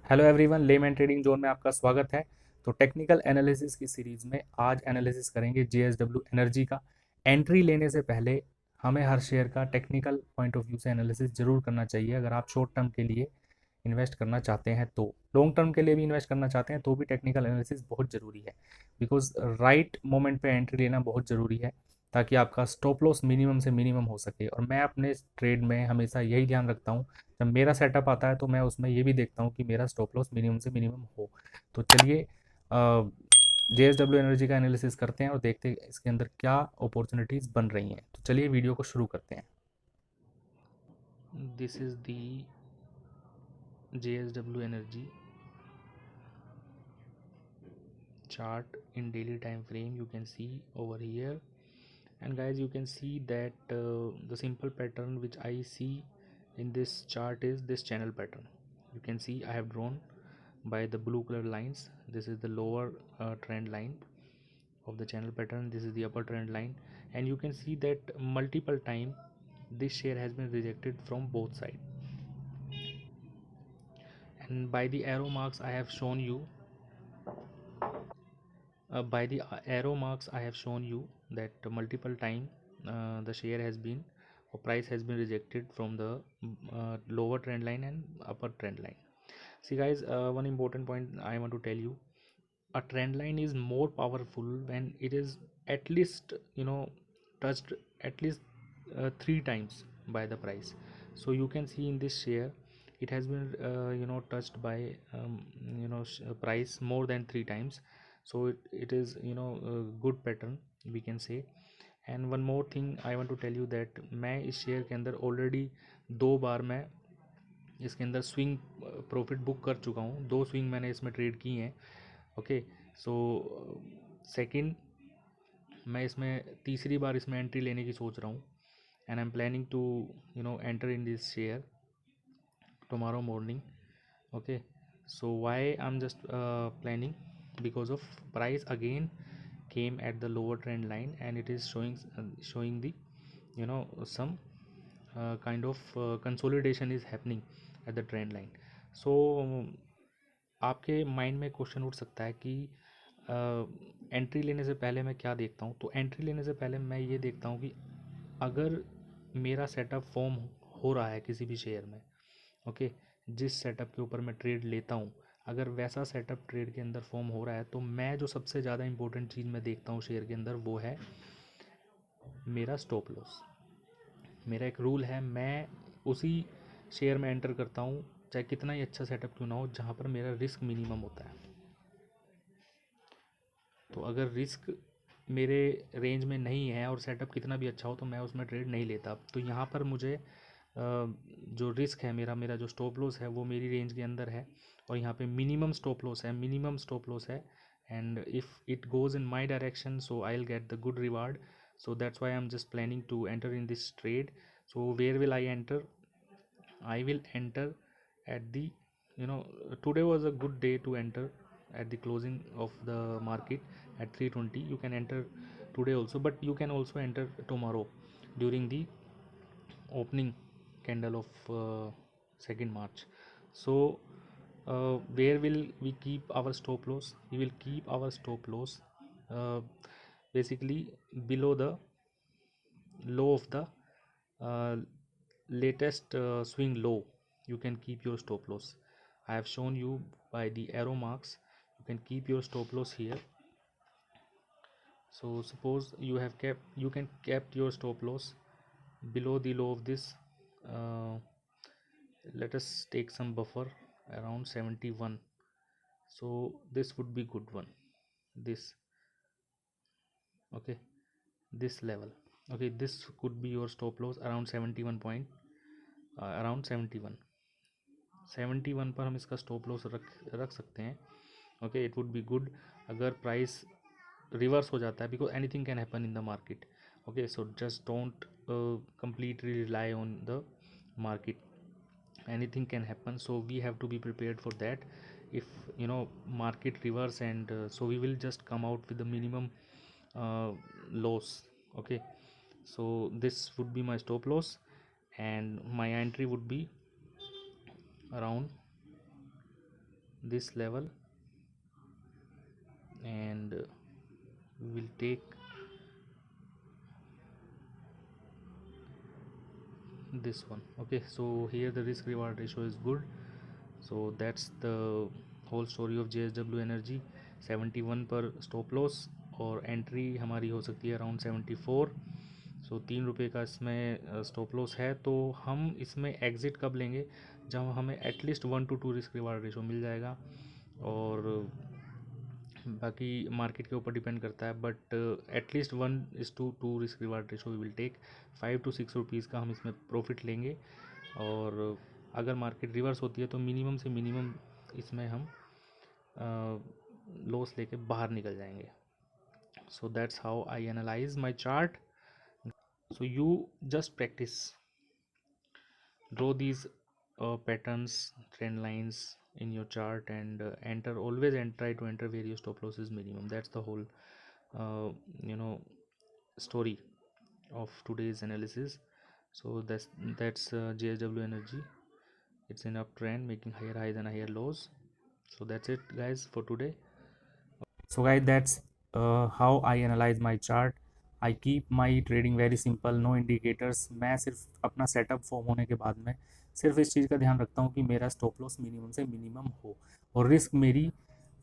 Hello everyone, layman trading zone में आपका स्वागत है। तो टेक्निकल एनालिसिस की सीरीज में आज एनालिसिस करेंगे जेएसडब्ल्यू एनर्जी का। एंट्री लेने से पहले हमें हर शेयर का टेक्निकल पॉइंट ऑफ व्यू से एनालिसिस जरूर करना चाहिए। अगर आप शॉर्ट टर्म के लिए इन्वेस्ट करना चाहते हैं, तो लॉन्ग टर्म के लिए भी इन्वेस्ट करना चाहते हैं तो भी टेक्निकल एनालिसिस बहुत ज़रूरी है। बिकॉज राइट मोमेंट पे एंट्री लेना बहुत ज़रूरी है, ताकि आपका स्टॉप लॉस मिनिमम से मिनिमम हो सके। और मैं अपने ट्रेड में हमेशा यही ध्यान रखता हूँ, जब मेरा सेटअप आता है तो मैं उसमें ये भी देखता हूँ कि मेरा स्टॉप लॉस मिनिमम से मिनिमम हो। तो चलिए जेएसडब्ल्यू एनर्जी का एनालिसिस करते हैं और देखते हैं इसके अंदर क्या अपॉर्चुनिटीज़ बन रही हैं। तो चलिए वीडियो को शुरू करते हैं। This is the JSW Energy chart in daily time frame. You can see over here, and guys, you can see that the simple pattern which I see in this chart is this channel pattern. You can see I have drawn by the blue color lines. This is the lower trend line of the channel pattern. This is the upper trend line, and you can see that multiple time this share has been rejected from both sides. And by the arrow marks I have shown you, by the arrow marks I have shown you that multiple time the share has been or price has been rejected from the lower trend line and upper trend line. See guys, one important point I want to tell you: a trend line is more powerful when it is at least touched at least three times by the price. So you can see in this share it has been touched by price more than three times. So it is a good pattern, we can say. And one more thing I want to tell you that मैं इस share के अंदर already दो बार मैं इसके अंदर swing profit book कर चुका हूँ। दो स्विंग मैंने इसमें ट्रेड की हैं। ओके, सो सेकंड मैं इसमें तीसरी बार इसमें एंट्री लेने की सोच रहा हूँ। And I am planning to enter in this share tomorrow morning. Okay, so why I'm just planning? Because of price again came at the lower trend line, and it is showing the some kind of consolidation is happening at the trend line. So आपके mind में question उठ सकता है कि entry लेने से पहले मैं क्या देखता हूँ। तो एंट्री लेने से पहले मैं ये देखता हूँ कि अगर मेरा सेटअप फॉर्म हो रहा है किसी भी शेयर में, ओके, जिस सेटअप के ऊपर मैं ट्रेड लेता हूँ, अगर वैसा सेटअप ट्रेड के अंदर फॉर्म हो रहा है, तो मैं जो सबसे ज़्यादा इंपॉर्टेंट चीज़ मैं देखता हूँ शेयर के अंदर, वो है मेरा स्टॉप लॉस। मेरा एक रूल है, मैं उसी शेयर में एंटर करता हूँ चाहे कितना ही अच्छा सेटअप क्यों ना हो, जहाँ पर मेरा रिस्क मिनिमम होता है। तो अगर रिस्क मेरे रेंज में नहीं है और सेटअप कितना भी अच्छा हो, तो मैं उसमें ट्रेड नहीं लेता। तो यहाँ पर मुझे जो रिस्क है, मेरा जो स्टॉप लॉस है, वो मेरी रेंज के अंदर है। और यहाँ पे मिनिमम स्टॉप लॉस है। And if it goes in my direction, so I will get the good reward. So that's why I'm just planning to enter in this trade. So where will I enter? I will enter at the today was a good day to enter at the closing of the market at 320. You can enter today also, but you can also enter tomorrow during the opening candle of 2nd March. So where will we keep our stop loss? We will keep our stop loss uh, basically below the low of the uh, latest swing low. You can keep your stop loss. I have shown you by the arrow marks. You can keep your stop loss here. So suppose you can kept your stop loss below the low of this. uh, let us take some buffer around 71. So this would be good one, this, okay, this level. Okay, this could be your stop loss around 71 point, around 71 पर हम इसका stop loss रख सकते हैं। Okay, it would be good अगर price reverse हो जाता है, because anything can happen in the market. Okay, so just don't completely rely on the market. Anything can happen, so we have to be prepared for that. If market reverse, and so we will just come out with the minimum loss. Okay, so this would be my stop loss, and my entry would be around this level and we will take this one. Okay, so here the risk reward ratio is good. So that's the whole story of JSW Energy. 71 पर stop loss और entry हमारी हो सकती है around 74. सो 3 रुपये का इसमें stop loss है. तो हम इसमें एग्ज़िट कब लेंगे? जब हमें at least 1 to 2 risk reward ratio मिल जाएगा. और बाकी मार्केट के ऊपर डिपेंड करता है, but at least 1:2 risk reward ratio we will take. 5 to 6 rupees का हम इसमें प्रॉफिट लेंगे. और अगर मार्केट रिवर्स होती है तो मिनिमम से मिनिमम इसमें हम लॉस लेके बाहर निकल जाएंगे. So that's how I analyse my chart. So you just practice, draw these patterns, trend lines in your chart and always try to enter where your stop loss is minimum. That's the whole story of today's analysis. So that's JSW Energy. It's in uptrend, making higher highs and higher lows. So that's it guys for today. So guys, that's how I analyze my chart. I keep my trading very simple, no indicators. मैं सिर्फ अपना setup form होने के बाद में सिर्फ इस चीज़ का ध्यान रखता हूँ कि मेरा स्टॉप लॉस मिनिमम से मिनिमम हो और रिस्क मेरी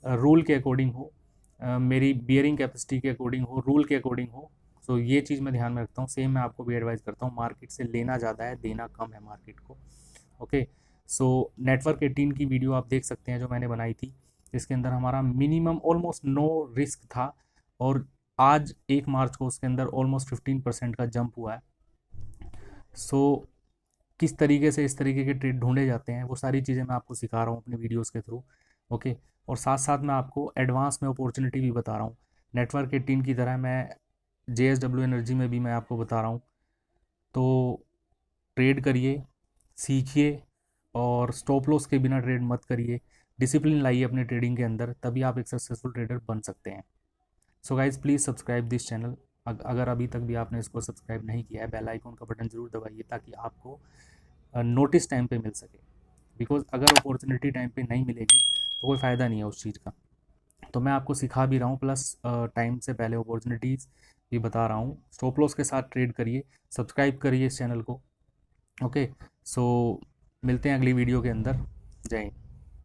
रूल के अकॉर्डिंग हो, मेरी बियरिंग कैपेसिटी के अकॉर्डिंग हो, रूल के अकॉर्डिंग हो. तो ये चीज़ मैं ध्यान में रखता हूँ. सेम मैं आपको भी एडवाइस करता हूँ, मार्केट से लेना ज़्यादा है, देना कम है मार्केट को. ओके, सो नेटवर्क 18 की वीडियो आप देख सकते हैं जो मैंने बनाई थी. इसके अंदर हमारा मिनिमम ऑलमोस्ट नो रिस्क था और आज 1 मार्च को उसके अंदर ऑलमोस्ट 15% का जंप हुआ है. सो किस तरीके से इस तरीके के ट्रेड ढूंढे जाते हैं वो सारी चीज़ें मैं आपको सिखा रहा हूँ अपने वीडियोस के थ्रू. ओके, और साथ साथ मैं आपको एडवांस में अपॉर्चुनिटी भी बता रहा हूँ. नेटवर्क 18 की तरह मैं JSW एनर्जी में भी मैं आपको बता रहा हूँ. तो ट्रेड करिए, सीखिए और स्टॉप लॉस के बिना ट्रेड मत करिए. डिसिप्लिन लाइए अपने ट्रेडिंग के अंदर, तभी आप एक सक्सेसफुल ट्रेडर बन सकते हैं. So guys please subscribe this channel. अगर अभी तक भी आपने इसको सब्सक्राइब नहीं किया है, बेल आइकन का बटन ज़रूर दबाइए ताकि आपको नोटिस टाइम पे मिल सके. बिकॉज अगर अपॉर्चुनिटी टाइम पे नहीं मिलेगी तो कोई फ़ायदा नहीं है उस चीज़ का. तो मैं आपको सिखा भी रहा हूँ, प्लस टाइम से पहले अपॉर्चुनिटीज़ भी बता रहा हूँ. स्टॉप लॉस के साथ ट्रेड करिए, सब्सक्राइब करिए इस चैनल को. ओके, सो मिलते हैं अगली वीडियो के अंदर. जय हिंद.